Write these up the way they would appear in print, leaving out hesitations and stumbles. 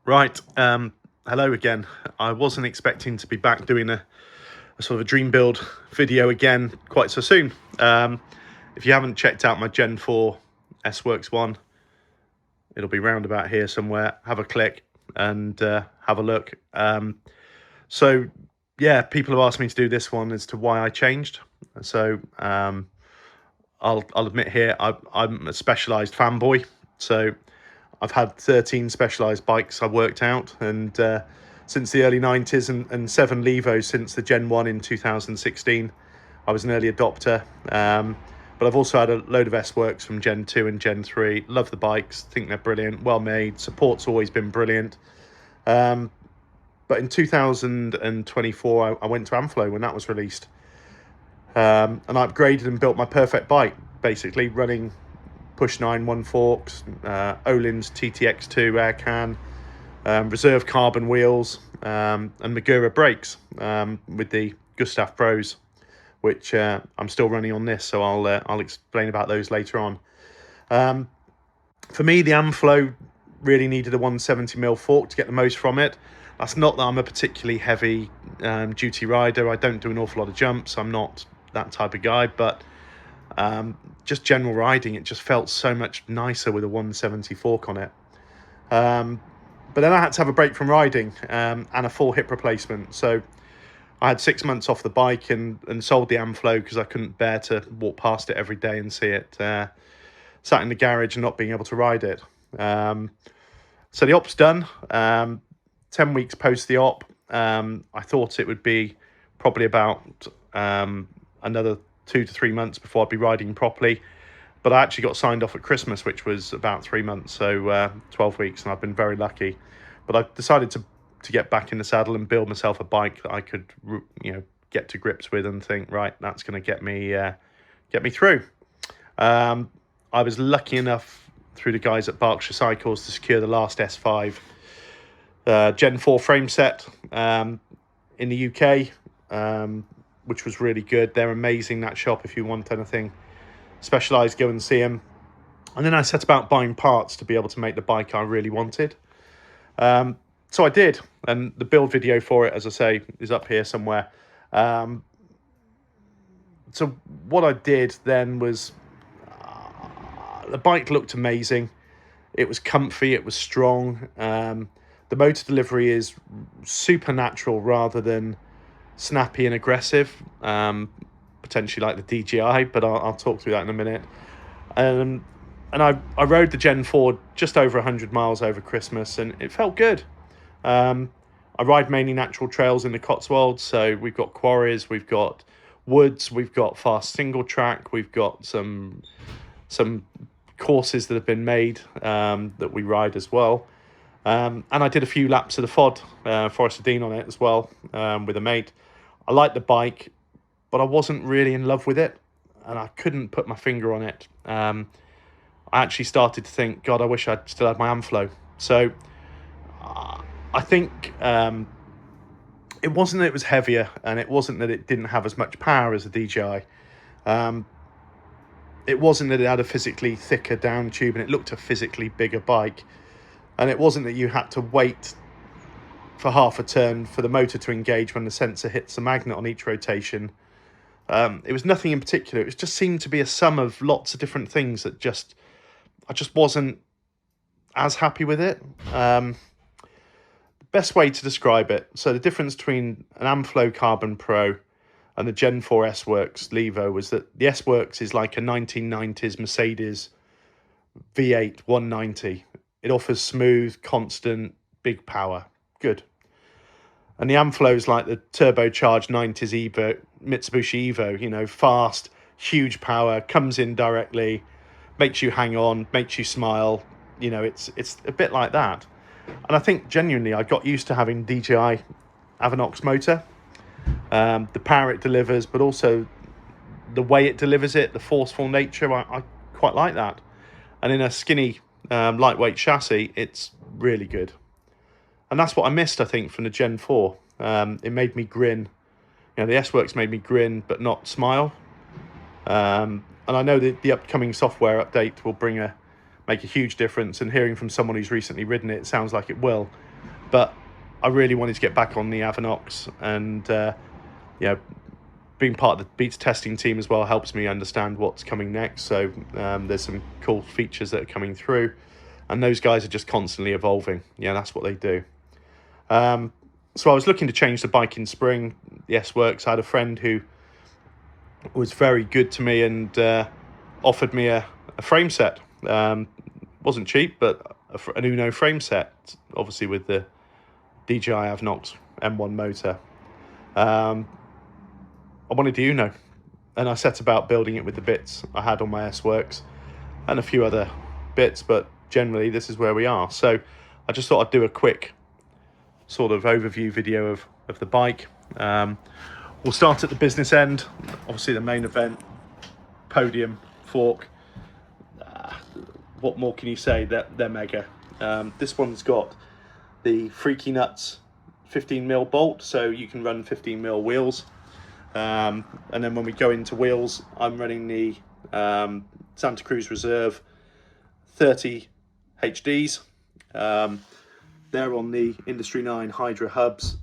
Right, hello again. I wasn't expecting to be back doing a sort of a dream build video again quite so soon. If you haven't checked out my Gen 4 S-Works one, it'll be round about here somewhere. Have a click and have a look. So yeah, people have asked me to do this one as to why I changed. So I'll admit here, I'm a Specialized fanboy. So I've had 13 Specialized bikes I worked out, and since the early 90s, and 7 Levos since the Gen 1 in 2016. I was an early adopter, but I've also had a load of S-Works from Gen 2 and Gen 3. Love the bikes, think they're brilliant, well made, support's always been brilliant. But in 2024, I went to Amflow when that was released. And I upgraded and built my perfect bike, basically running Push 9 1 forks, Öhlins TTX2 air can, reserve carbon wheels, and Magura brakes with the Gustav Pros, which I'm still running on this, so I'll explain about those later on. For me, the Amflow really needed a 170mm fork to get the most from it. That's not that I'm a particularly heavy duty rider. I don't do an awful lot of jumps. I'm not that type of guy, but just general riding, it just felt so much nicer with a 170 fork on it. But then I had to have a break from riding and a full hip replacement. So I had 6 months off the bike and sold the Amflow because I couldn't bear to walk past it every day and see it sat in the garage and not being able to ride it. So the op's done. 10 weeks post the op, I thought it would be probably about another 2 to 3 months before I'd be riding properly. But I actually got signed off at Christmas, which was about 3 months, so 12 weeks, and I've been very lucky. But I decided to get back in the saddle and build myself a bike that I could, get to grips with and think, right, that's going to get me through. I was lucky enough through the guys at Berkshire Cycles to secure the last S5 Gen 4 frame set in the UK, which was really good. They're amazing, that shop. If you want anything Specialized, go and see them. And then I set about buying parts to be able to make the bike I really wanted. So I did, and the build video for it, as I say, is up here somewhere. So what I did then was, the bike looked amazing. It was comfy, it was strong. The motor delivery is supernatural rather than snappy and aggressive, potentially like the DJI, but I'll talk through that in a minute. And I rode the Gen 4 just over 100 miles over Christmas, and it felt good. I ride mainly natural trails in the Cotswolds, so we've got quarries, we've got woods, we've got fast single track, we've got some courses that have been made that we ride as well. And I did a few laps of the FOD, Forest of Dean, on it as well, with a mate. I liked the bike, but I wasn't really in love with it, and I couldn't put my finger on it. I actually started to think, God, I wish I'd still had my Amflow. So I think it wasn't that it was heavier, and it wasn't that it didn't have as much power as a DJI. It wasn't that it had a physically thicker down tube and it looked a physically bigger bike. And it wasn't that you had to wait for half a turn for the motor to engage when the sensor hits the magnet on each rotation. It was nothing in particular. It just seemed to be a sum of lots of different things that I just wasn't as happy with it. The best way to describe it, so the difference between an Amflow Carbon Pro and the Gen 4 S-Works Levo was that the S-Works is like a 1990s Mercedes V8 190. It offers smooth, constant, big power. Good. And the Amflow is like the turbocharged 90s Evo, Mitsubishi Evo, fast, huge power, comes in directly, makes you hang on, makes you smile. It's a bit like that. And I think genuinely I got used to having DJI Avinox motor. The power it delivers, but also the way it delivers it, the forceful nature, I quite like that. And in a skinny, lightweight chassis, it's really good. And that's what I missed, I think, from the Gen 4. It made me grin. The S-Works made me grin, but not smile. And I know that the upcoming software update will make a huge difference. And hearing from someone who's recently ridden it, it sounds like it will. but I really wanted to get back on the Avinox, and being part of the beta testing team as well helps me understand what's coming next. So there's some cool features that are coming through, and those guys are just constantly evolving. Yeah, that's what they do. So I was looking to change the bike in spring. The S-Works, I had a friend who was very good to me and offered me a frame set. Wasn't cheap, but an Unno frame set, obviously with the DJI Avinox M1 motor. I wanted the Unno, and I set about building it with the bits I had on my S-Works and a few other bits, but generally this is where we are. So I just thought I'd do a quick sort of overview video of the bike. We'll start at the business end. Obviously the main event, podium, fork. What more can you say? They're mega. This one's got the Freaky Nuts 15mm bolt, so you can run 15mm wheels. And then when we go into wheels, I'm running the Santa Cruz Reserve 30 HDs. They're on the Industry 9 Hydra hubs.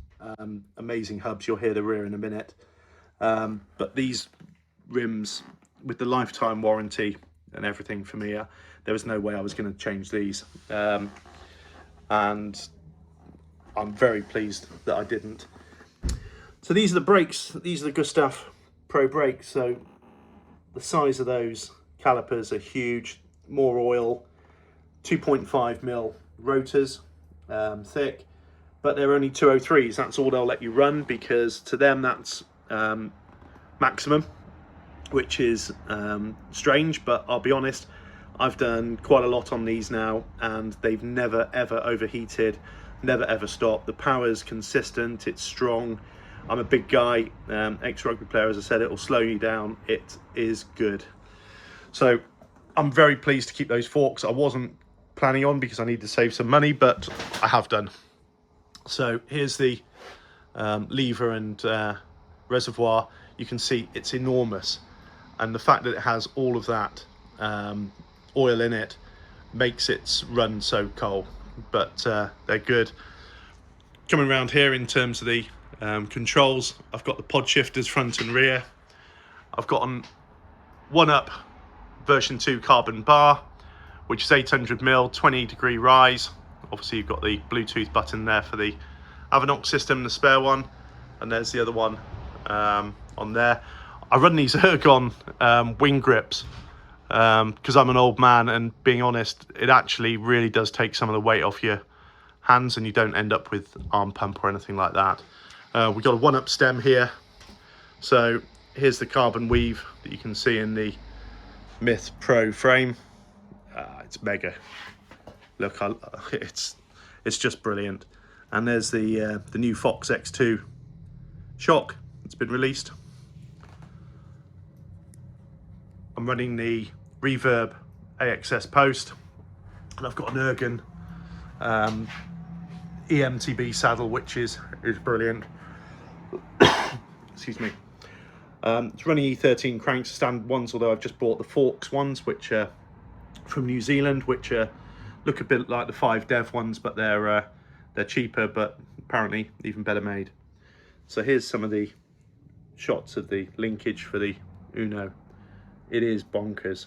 Amazing hubs, you'll hear the rear in a minute. But these rims, with the lifetime warranty and everything from here, there was no way I was going to change these. And I'm very pleased that I didn't. So these are the brakes. These are the Gustav Pro brakes. So the size of those calipers are huge. More oil, 2.5mm rotors, thick, but they're only 203s. That's all they'll let you run, because to them that's maximum, which is strange, but I'll be honest, I've done quite a lot on these now, and they've never ever overheated, never ever stopped. The power's consistent, it's strong. I'm a big guy, ex-rugby player, as I said, it'll slow you down. It is good. So I'm very pleased to keep those forks. I wasn't planning on, because I need to save some money, but I have done. So here's the lever and reservoir. You can see it's enormous, and the fact that it has all of that oil in it makes it run so cold, but they're good. Coming around here in terms of the controls, I've got the pod shifters front and rear. I've got on one up version 2 carbon bar, which is 800mm, 20-degree rise. Obviously you've got the Bluetooth button there for the Avinox system, the spare one, and there's the other one on there. I run these Ergon wing grips because I'm an old man, and being honest, it actually really does take some of the weight off your hands, and you don't end up with arm pump or anything like that. We've got a one-up stem here. So here's the carbon weave that you can see in the Mith Pro frame. It's mega. Look, it's just brilliant. And there's the new Fox X2 shock that's been released. I'm running the Reverb AXS post, and I've got an Ergon EMTB saddle, which is brilliant. Excuse me. It's running E13 cranks, standard ones, although I've just bought the Forks ones, which are from New Zealand, which look a bit like the 5 Dev ones, but they're cheaper, but apparently even better made. So here's some of the shots of the linkage for the Unno. It is bonkers.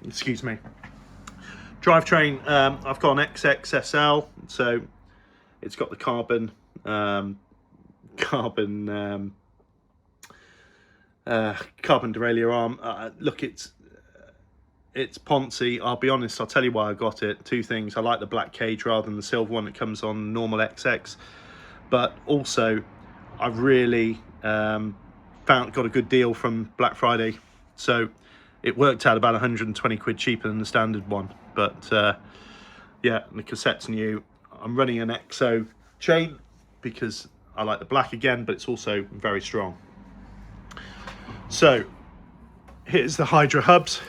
Excuse me. Drivetrain, I've got an XXSL, so it's got the carbon derailleur arm. Look, it's poncy. I'll be honest, I'll tell you why I got it. Two things: I like the black cage rather than the silver one that comes on normal XX, but also I really got a good deal from Black Friday, so it worked out about 120 quid cheaper than the standard one. But yeah, the cassette's new. I'm running an EXO chain because I like the black again, but it's also very strong. So here's the Hydra hubs.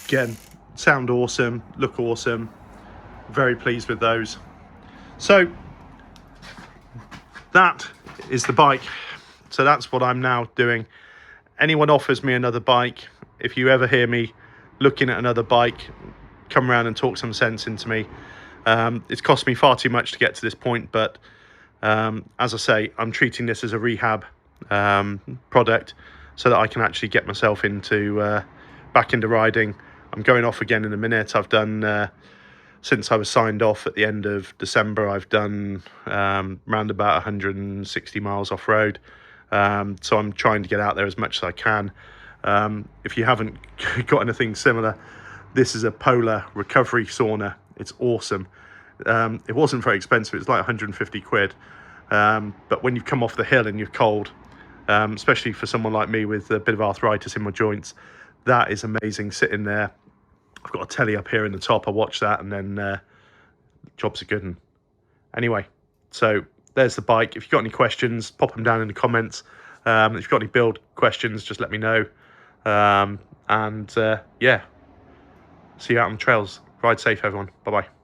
Again, sound awesome, look awesome. Very pleased with those. So that is the bike. It's So that's what I'm now doing. Anyone offers me another bike, if you ever hear me looking at another bike, come around and talk some sense into me. It's cost me far too much to get to this point, but as I say, I'm treating this as a rehab product so that I can actually get myself into back into riding. I'm going off again in a minute. I've done since I was signed off at the end of December, I've done round about 160 miles off road. So I'm trying to get out there as much as I can. If you haven't got anything similar, this is a Polar recovery sauna. It's awesome. It wasn't very expensive. It's like 150 quid. But when you come off the hill and you're cold, especially for someone like me with a bit of arthritis in my joints, that is amazing. Sitting there, I've got a telly up here in the top. I watch that, and then job's a good one. Anyway, so there's the bike. If you've got any questions, pop them down in the comments. If you've got any build questions, just let me know. Yeah, see you out on the trails. Ride safe, everyone. Bye-bye.